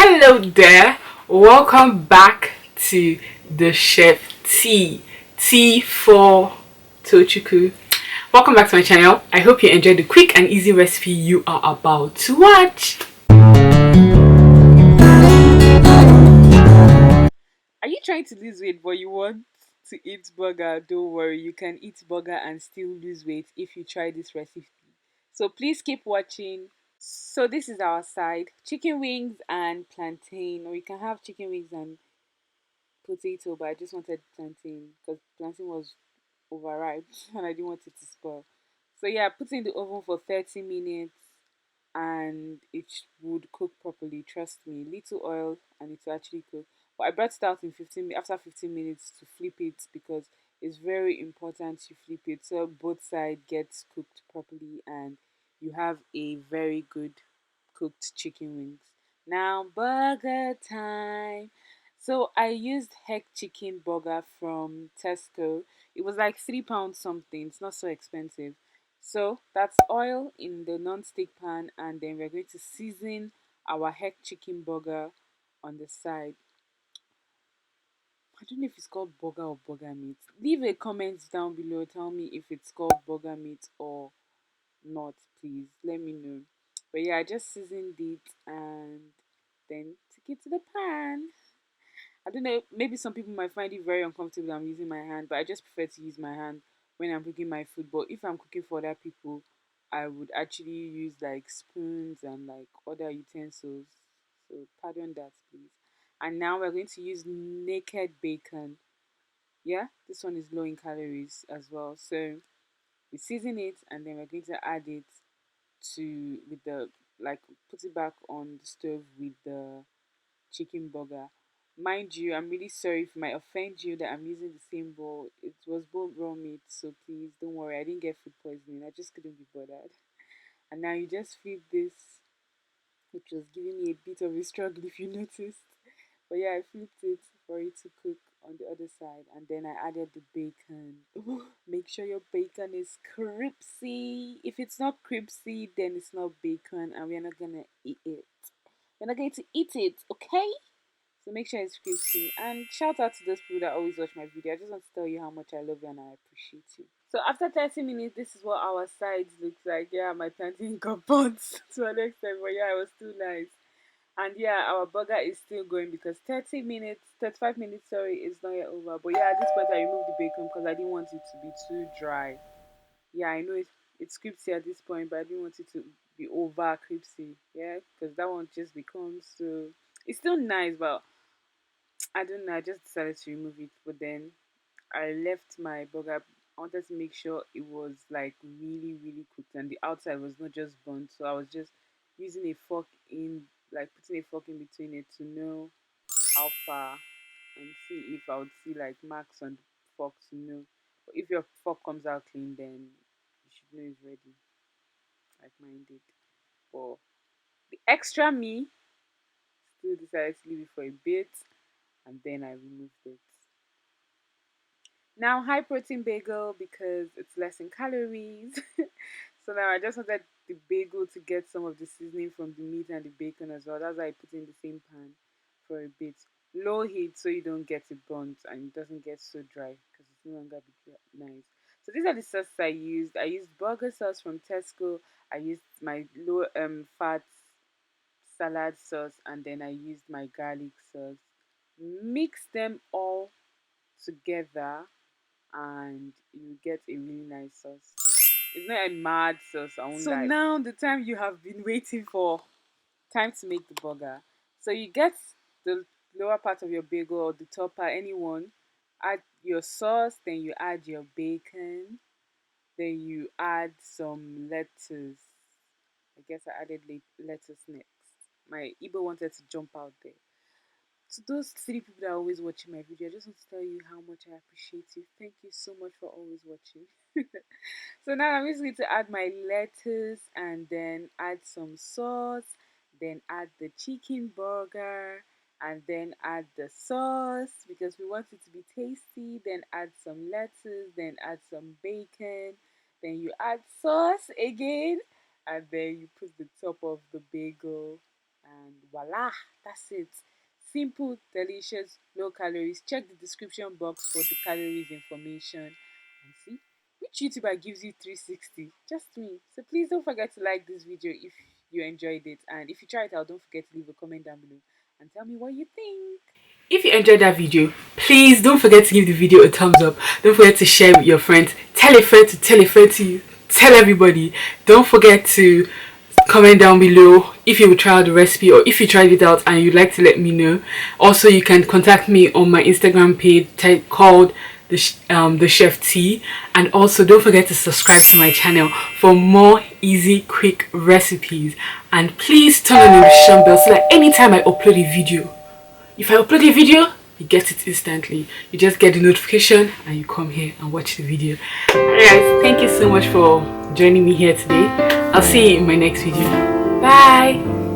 Hello there, welcome back to the Chef T for Tochuku. Welcome back to my channel. I hope you enjoyed the quick and easy recipe you are about to watch. Are you trying to lose weight but you want to eat burger? Don't worry, you can eat burger and still lose weight if you try this recipe. So please keep watching. So this is our side: chicken wings and plantain, or you can have chicken wings and potato, but I just wanted plantain because plantain was overripe and I didn't want it to spoil. So yeah, put it in the oven for 30 minutes and it would cook properly. Trust me, little oil and it will actually cook. But I brought it out in 15 after 15 minutes to flip it because it's very important to flip it so both sides gets cooked properly and you have a very good cooked chicken wings. Now burger time. So I used heck chicken burger from Tesco. It was like £3 something. It's not so expensive. So that's oil in the non-stick pan, and then we're going to season our heck chicken burger on the side. I don't know if it's called burger or burger meat. Leave a comment down below. Tell me if it's called burger meat or not, please. Let me know. But yeah, I just seasoned it and then took it to the pan. I don't know, maybe some people might find it very uncomfortable that I'm using my hand, but I just prefer to use my hand when I'm cooking my food. But if I'm cooking for other people, I would actually use like spoons and like other utensils. So pardon that, please. And now we're going to use naked bacon. Yeah, this one is low in calories as well. So we season it and then we're going to add it to with the like put it back on the stove with the chicken burger. Mind you, I'm really sorry if I might offend you that I'm using the same bowl. It was both raw meat, so please don't worry. I didn't get food poisoning. I just couldn't be bothered. And now you just flip this, which was giving me a bit of a struggle if you noticed. But yeah, I flipped it for it to cook on the other side, and then I added the bacon. Make sure your bacon is crispy. If it's not crispy, then it's not bacon, and we're not gonna eat it. We're not going to eat it, okay? So make sure it's crispy. And shout out to those people that always watch my video. I just want to tell you how much I love you and I appreciate you. So after 30 minutes, this is what our sides looks like. Yeah, my plantain got burnt to an extent, but yeah, it was still nice. And yeah, our burger is still going because 30 minutes, 35 minutes, sorry, is not yet over. But yeah, at this point, I removed the bacon because I didn't want it to be too dry. Yeah, I know it's crispy at this point, but I didn't want it to be over crispy. Yeah, because that one just becomes so. It's still nice, but I don't know. I just decided to remove it, but then I left my burger. I wanted to make sure it was like really, really cooked, and the outside was not just burnt. So I was just using a fork in, like putting a fork in between it to know how far and see if I would see like marks on the fork to know. But if your fork comes out clean, then you should know it's ready, like mine did. But the extra me still decided to leave it for a bit, and then I removed it. Now, high protein bagel because it's less in calories. So now I just wanted the bagel to get some of the seasoning from the meat and the bacon as well. That's why I put it in the same pan for a bit. Low heat so you don't get it burnt and it doesn't get so dry because it's no longer nice. So these are the sauces I used. I used burger sauce from Tesco. I used my low fat salad sauce and then I used my garlic sauce. Mix them all together and you get a really nice sauce. It's not a mad sauce, I won't so lie. Now the time you have been waiting for, time to make the burger. So you get the lower part of your bagel or the top part, anyone. Add your sauce, then you add your bacon, then you add some lettuce. I guess I added lettuce next. My Igbo wanted to jump out there. To those three people that are always watching my video, I just want to tell you how much I appreciate you. Thank you so much for always watching. So now I'm just going to add my lettuce and then add some sauce, then add the chicken burger, and then add the sauce because we want it to be tasty. Then add some lettuce, then add some bacon, then you add sauce again, and then you put the top of the bagel And voila, that's it. Simple, delicious, low calories. Check the description box for the calories information and see which YouTuber gives you 360. Just me. So please don't forget to like this video if you enjoyed it, and if you try it out, don't forget to leave a comment down below and tell me what you think. If you enjoyed that video, please don't forget to give the video a thumbs up. Don't forget to share with your friends. Tell a friend to tell a friend to you. Tell everybody. Don't forget to comment down below if you will try out the recipe, or if you tried it out and you'd like to let me know. Also, you can contact me on my Instagram page called the Chef T. And also, don't forget to subscribe to my channel for more easy, quick recipes. And please turn on the notification bell so that anytime I upload a video, if I upload a video, you get it instantly. You just get the notification and you come here and watch the video. Alright guys, thank you so much for joining me here today. I'll see you in my next video. Bye!